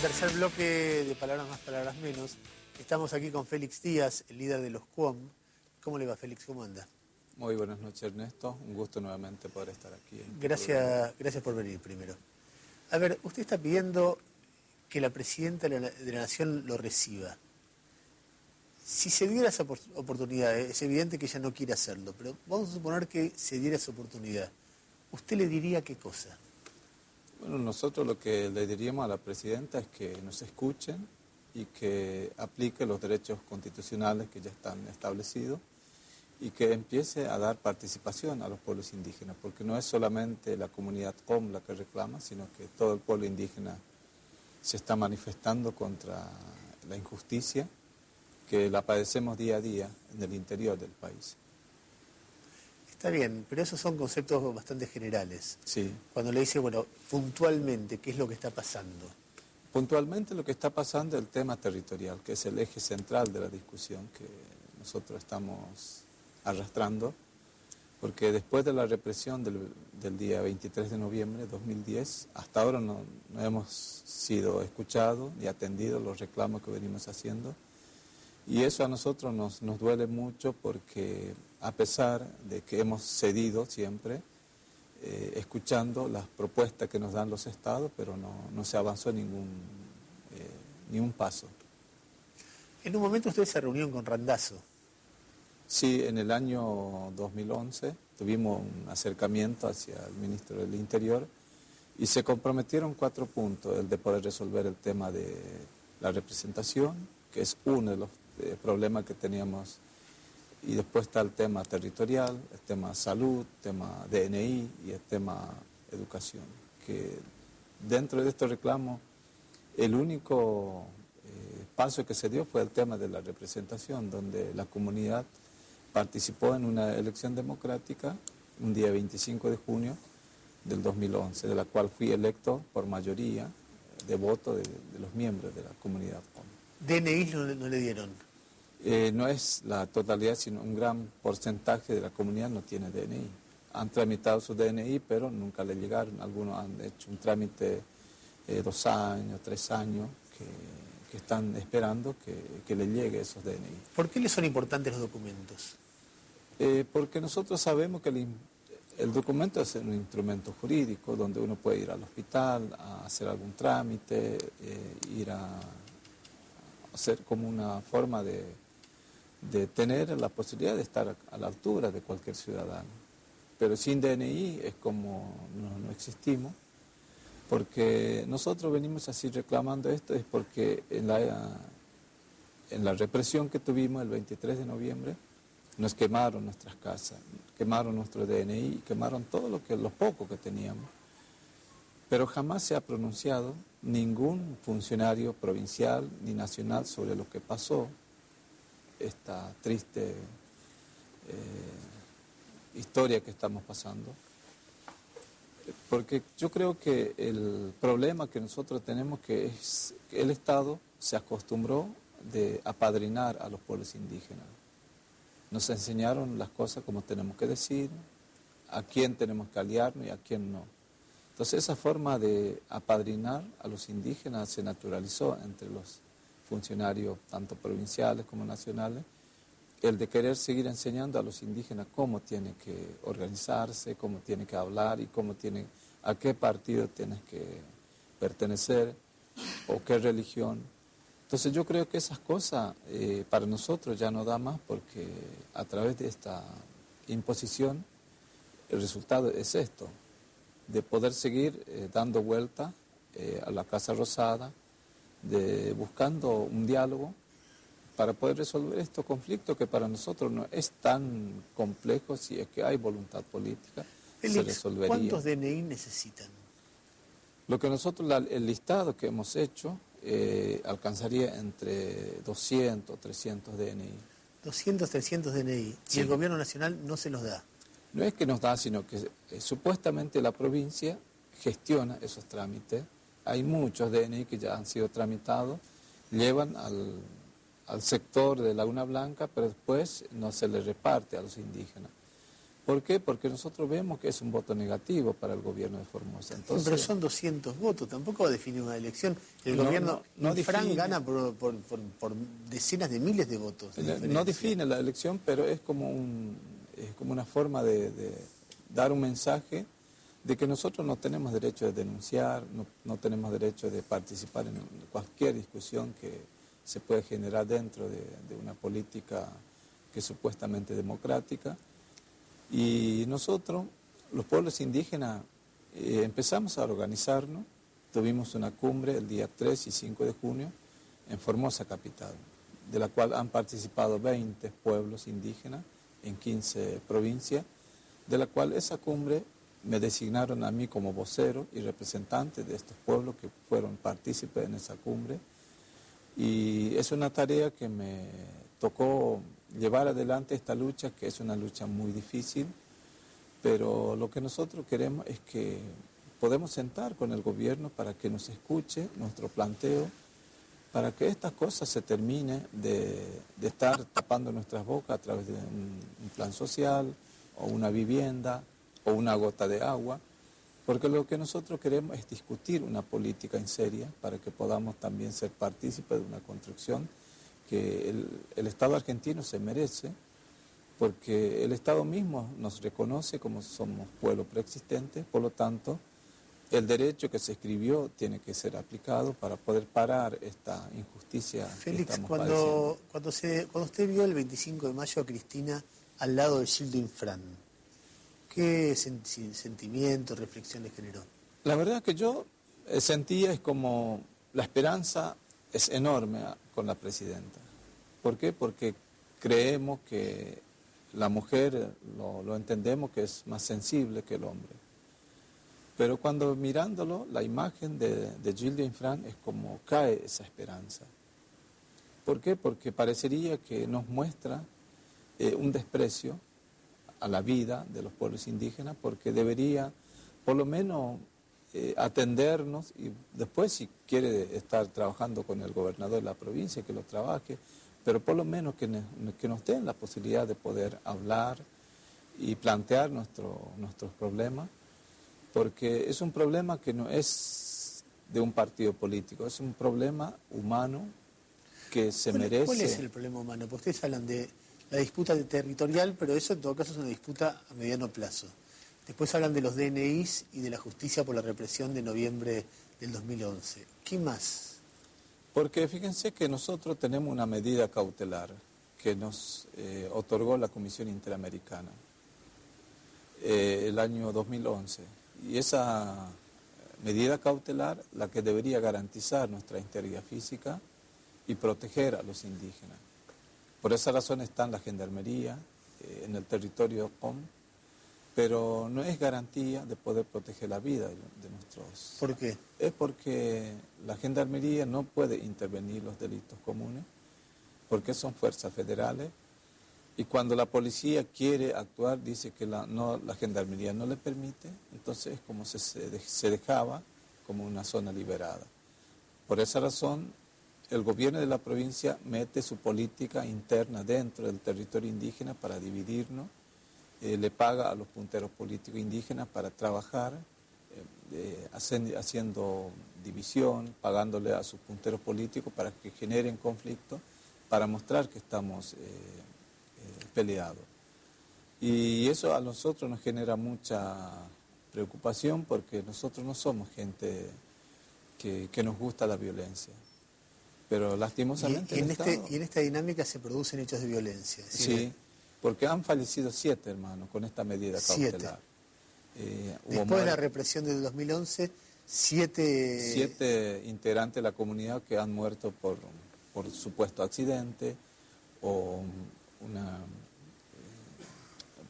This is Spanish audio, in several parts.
tercer bloque de Palabras Más, Palabras Menos. Estamos aquí con Félix Díaz, el líder de los QOM. ¿Cómo le va, Félix? ¿Cómo anda? Muy buenas noches, Ernesto. Un gusto nuevamente poder estar aquí. Gracias por venir primero. A ver, usted está pidiendo que la presidenta de la Nación lo reciba. Si se diera esa oportunidad, es evidente que ella no quiere hacerlo, pero vamos a suponer que se diera esa oportunidad. ¿Usted le diría qué cosa? Bueno, nosotros lo que le diríamos a la presidenta es que nos escuchen y que aplique los derechos constitucionales que ya están establecidos y que empiece a dar participación a los pueblos indígenas, porque no es solamente la comunidad QOM la que reclama, sino que todo el pueblo indígena se está manifestando contra la injusticia que la padecemos día a día en el interior del país. Está bien, pero esos son conceptos bastante generales. Sí. Cuando le dice, bueno, puntualmente, ¿qué es lo que está pasando? Puntualmente lo que está pasando es el tema territorial, que es el eje central de la discusión que nosotros estamos arrastrando, porque después de la represión del día 23 de noviembre de 2010, hasta ahora no hemos sido escuchados ni atendidos los reclamos que venimos haciendo. Y eso a nosotros nos duele mucho porque a pesar de que hemos cedido siempre, escuchando las propuestas que nos dan los estados, pero no se avanzó ni un paso. En un momento usted se reunió con Randazzo. Sí, en el año 2011 tuvimos un acercamiento hacia el ministro del Interior y se comprometieron 4 puntos, el de poder resolver el tema de la representación, que es uno de los problemas que teníamos, y después está el tema territorial, el tema salud, el tema DNI y el tema educación, que dentro de estos reclamos el único paso que se dio fue el tema de la representación, donde la comunidad participó en una elección democrática un día 25 de junio del 2011, de la cual fui electo por mayoría de voto de los miembros de la comunidad QOM. ¿DNI no le dieron? No es la totalidad, sino un gran porcentaje de la comunidad no tiene DNI. Han tramitado su DNI, pero nunca le llegaron. Algunos han hecho un trámite 2 años, 3 años, que están esperando que le llegue esos DNI. ¿Por qué les son importantes los documentos? Porque nosotros sabemos que el documento es un instrumento jurídico donde uno puede ir al hospital a hacer algún trámite, ir a hacer como una forma de tener la posibilidad de estar a la altura de cualquier ciudadano. Pero sin DNI es como no existimos, porque nosotros venimos así reclamando esto, es porque en la represión que tuvimos el 23 de noviembre, nos quemaron nuestras casas, quemaron nuestro DNI, quemaron todo lo poco que teníamos. Pero jamás se ha pronunciado ningún funcionario provincial ni nacional sobre lo que pasó, esta triste historia que estamos pasando. Porque yo creo que el problema que nosotros tenemos que es que el Estado se acostumbró de apadrinar a los pueblos indígenas. Nos enseñaron las cosas como tenemos que decir, a quién tenemos que aliarnos y a quién no. Entonces esa forma de apadrinar a los indígenas se naturalizó entre los funcionarios, tanto provinciales como nacionales, el de querer seguir enseñando a los indígenas cómo tienen que organizarse, cómo tienen que hablar y a qué partido tienes que pertenecer o qué religión. Entonces yo creo que esas cosas para nosotros ya no da más, porque a través de esta imposición el resultado es esto, de poder seguir dando vuelta a la Casa Rosada, buscando un diálogo para poder resolver estos conflictos que para nosotros no es tan complejo. Si es que hay voluntad política, Félix, se resolvería. ¿cuántos DNI necesitan? Lo que nosotros, el listado que hemos hecho, alcanzaría entre 200 o 300 DNI. 200, 300 DNI. Sí. Y el gobierno nacional no se los da. No es que nos da, sino que supuestamente la provincia gestiona esos trámites. Hay muchos DNI que ya han sido tramitados, llevan al sector de Laguna Blanca, pero después no se les reparte a los indígenas. ¿Por qué? Porque nosotros vemos que es un voto negativo para el gobierno de Formosa. Entonces, pero son 200 votos, tampoco va a definir una elección. El gobierno Infran gana por decenas de miles de votos. No define la elección, pero es como una forma de dar un mensaje de que nosotros no tenemos derecho de denunciar, no tenemos derecho de participar en cualquier discusión que se puede generar dentro de una política que es supuestamente democrática. Y nosotros, los pueblos indígenas, empezamos a organizarnos. Tuvimos una cumbre el día 3 y 5 de junio en Formosa capital, de la cual han participado 20 pueblos indígenas en 15 provincias, de la cual esa cumbre me designaron a mí como vocero y representante de estos pueblos que fueron partícipes en esa cumbre. Y es una tarea que me tocó llevar adelante esta lucha, que es una lucha muy difícil, pero lo que nosotros queremos es que podemos sentar con el gobierno para que nos escuche nuestro planteo, para que estas cosas se terminen de estar tapando nuestras bocas a través de un plan social o una vivienda o una gota de agua, porque lo que nosotros queremos es discutir una política en seria para que podamos también ser partícipes de una construcción que el Estado argentino se merece, porque el Estado mismo nos reconoce como somos pueblo preexistente, por lo tanto, el derecho que se escribió tiene que ser aplicado para poder parar esta injusticia que estamos padeciendo. Cuando usted vio el 25 de mayo a Cristina al lado de Gildo Infran, ¿qué sentimiento, reflexión le generó? La verdad que yo sentía es como la esperanza es enorme con la presidenta. ¿Por qué? Porque creemos que la mujer lo entendemos que es más sensible que el hombre. Pero cuando mirándolo, la imagen de Gildo Infran es como cae esa esperanza. ¿Por qué? Porque parecería que nos muestra un desprecio a la vida de los pueblos indígenas, porque debería por lo menos atendernos y después si quiere estar trabajando con el gobernador de la provincia, que lo trabaje, pero por lo menos que nos den la posibilidad de poder hablar y plantear nuestros problemas, porque es un problema que no es de un partido político, es un problema humano que se merece. ¿Cuál es el problema humano? Porque ustedes hablan de la disputa territorial, pero eso en todo caso es una disputa a mediano plazo. Después hablan de los DNIs y de la justicia por la represión de noviembre del 2011. ¿Qué más? Porque fíjense que nosotros tenemos una medida cautelar que nos otorgó la Comisión Interamericana el año 2011. Y esa medida cautelar, la que debería garantizar nuestra integridad física y proteger a los indígenas. Por esa razón está en la Gendarmería, en el territorio POM, pero no es garantía de poder proteger la vida de nuestros... ¿Por qué? Es porque la Gendarmería no puede intervenir los delitos comunes, porque son fuerzas federales, y cuando la policía quiere actuar, dice que la Gendarmería no le permite, entonces es como se dejaba como una zona liberada. Por esa razón, el gobierno de la provincia mete su política interna dentro del territorio indígena para dividirnos, le paga a los punteros políticos indígenas para trabajar, haciendo división, pagándole a sus punteros políticos para que generen conflicto, para mostrar que estamos peleados. Y eso a nosotros nos genera mucha preocupación porque nosotros no somos gente que nos gusta la violencia. Pero lastimosamente y en esta dinámica se producen hechos de violencia. Sí, porque han fallecido 7 hermanos con esta medida cautelar. Después de la represión del 2011, 7 integrantes de la comunidad que han muerto por supuesto accidente o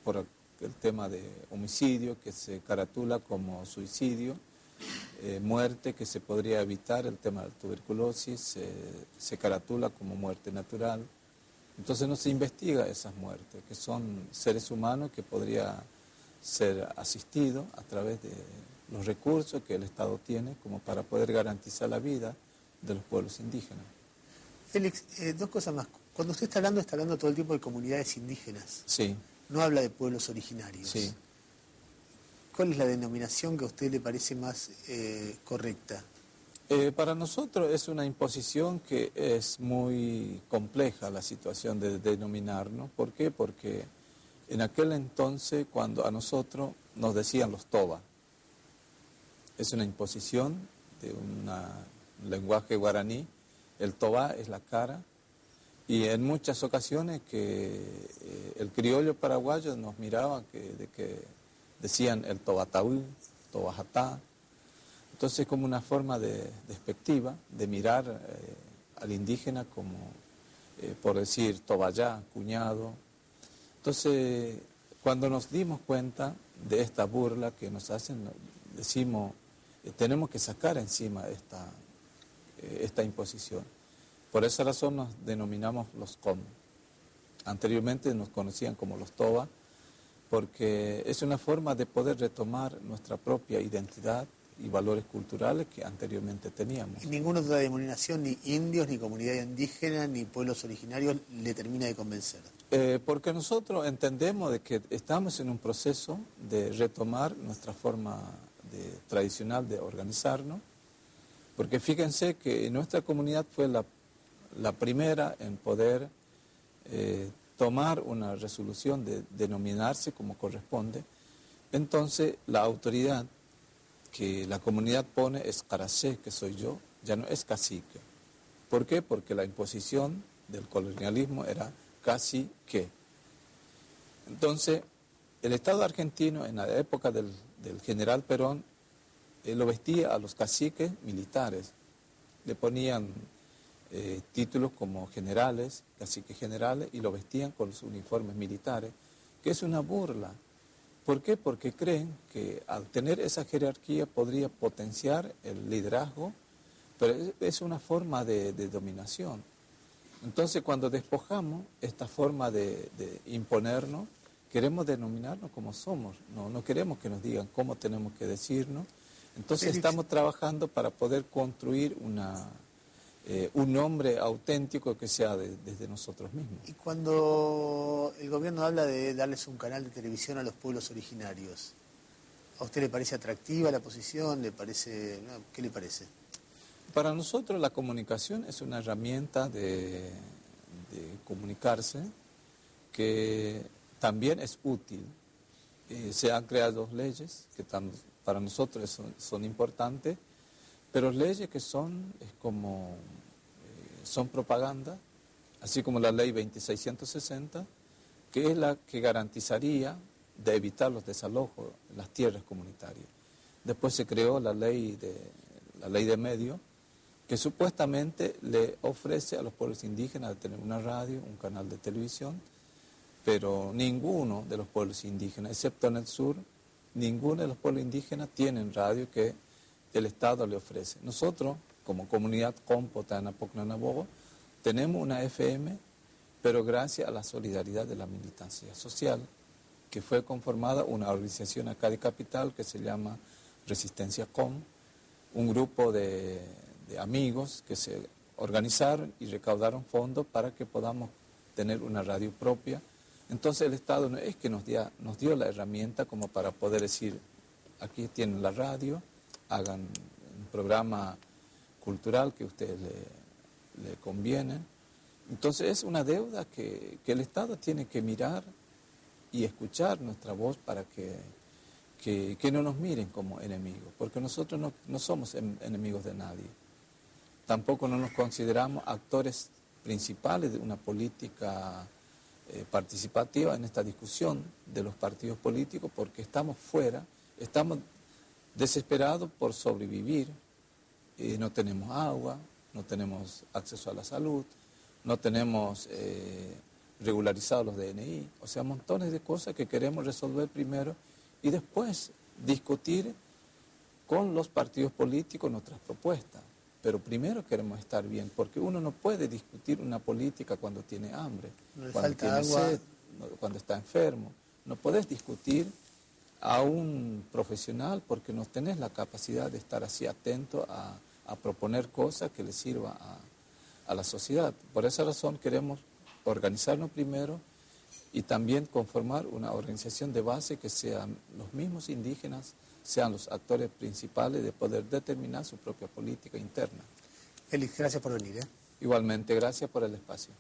por el tema de homicidio que se caratula como suicidio. Muerte que se podría evitar, el tema de la tuberculosis, se caratula como muerte natural. Entonces no se investiga esas muertes, que son seres humanos que podría ser asistidos a través de los recursos que el Estado tiene como para poder garantizar la vida de los pueblos indígenas. Félix, 2 cosas más. Cuando usted está hablando todo el tiempo de comunidades indígenas. Sí. no habla de pueblos originarios. Sí. ¿Cuál es la denominación que a usted le parece más correcta? Para nosotros es una imposición que es muy compleja la situación de denominarnos. ¿Por qué? Porque en aquel entonces, cuando a nosotros nos decían los toba, es una imposición de un lenguaje guaraní, el toba es la cara, y en muchas ocasiones que el criollo paraguayo nos miraba de que decían el tobataú, tobajatá. Entonces, como una forma despectiva de mirar al indígena como, por decir, tobayá, cuñado. Entonces, cuando nos dimos cuenta de esta burla que nos hacen, decimos, tenemos que sacar encima esta imposición. Por esa razón nos denominamos los com. Anteriormente nos conocían como los toba, porque es una forma de poder retomar nuestra propia identidad y valores culturales que anteriormente teníamos. Y ninguna otra denominación, ni indios, ni comunidad indígena, ni pueblos originarios, le termina de convencer. Porque nosotros entendemos de que estamos en un proceso de retomar nuestra forma tradicional de organizarnos, porque fíjense que nuestra comunidad fue la primera en poder tomar una resolución de denominarse como corresponde. Entonces la autoridad que la comunidad pone es caracé, que soy yo, ya no es cacique. ¿Por qué? Porque la imposición del colonialismo era cacique. Entonces, el Estado argentino en la época del general Perón lo vestía a los caciques militares. Le ponían títulos como generales, caciques generales, y lo vestían con los uniformes militares, que es una burla. ¿Por qué? Porque creen que al tener esa jerarquía podría potenciar el liderazgo, pero es una forma de dominación. Entonces, cuando despojamos esta forma de imponernos, queremos denominarnos como somos, no queremos que nos digan cómo tenemos que decirnos. Entonces, Félix, estamos trabajando para poder construir un nombre auténtico que sea desde nosotros mismos. y cuando el gobierno habla de darles un canal de televisión a los pueblos originarios, ¿a usted le parece atractiva la posición? ¿Qué le parece? Para nosotros la comunicación es una herramienta de comunicarse que también es útil. Se han creado leyes que para nosotros son importantes, pero leyes que son propaganda, así como la ley 2660, que es la que garantizaría de evitar los desalojos en las tierras comunitarias. Después se creó la ley de medios, que supuestamente le ofrece a los pueblos indígenas de tener una radio, un canal de televisión, pero ninguno de los pueblos indígenas, excepto en el sur, ninguno de los pueblos indígenas tienen radio que el Estado le ofrece. Nosotros, como comunidad Compota, Pocnanabogo, tenemos una FM, pero gracias a la solidaridad de la militancia social, que fue conformada una organización acá de Capital que se llama Resistencia Com, un grupo de amigos que se organizaron y recaudaron fondos para que podamos tener una radio propia. Entonces el Estado no es que nos dio la herramienta como para poder decir, aquí tienen la radio, hagan un programa cultural que a ustedes le conviene. Entonces es una deuda que el Estado tiene que mirar y escuchar nuestra voz para que no nos miren como enemigos, porque nosotros no somos enemigos de nadie. Tampoco no nos consideramos actores principales de una política participativa en esta discusión de los partidos políticos, porque estamos fuera, estamos desesperados por sobrevivir, no tenemos agua, no tenemos acceso a la salud, no tenemos regularizados los DNI, o sea, montones de cosas que queremos resolver primero y después discutir con los partidos políticos nuestras propuestas. Pero primero queremos estar bien, porque uno no puede discutir una política cuando tiene hambre, cuando tiene sed, cuando está enfermo. No podés discutir a un profesional porque no tenés la capacidad de estar así atento a proponer cosas que le sirva a la sociedad. Por esa razón queremos organizarnos primero y también conformar una organización de base que sean los mismos indígenas, sean los actores principales de poder determinar su propia política interna. Félix, gracias por venir. Igualmente, gracias por el espacio.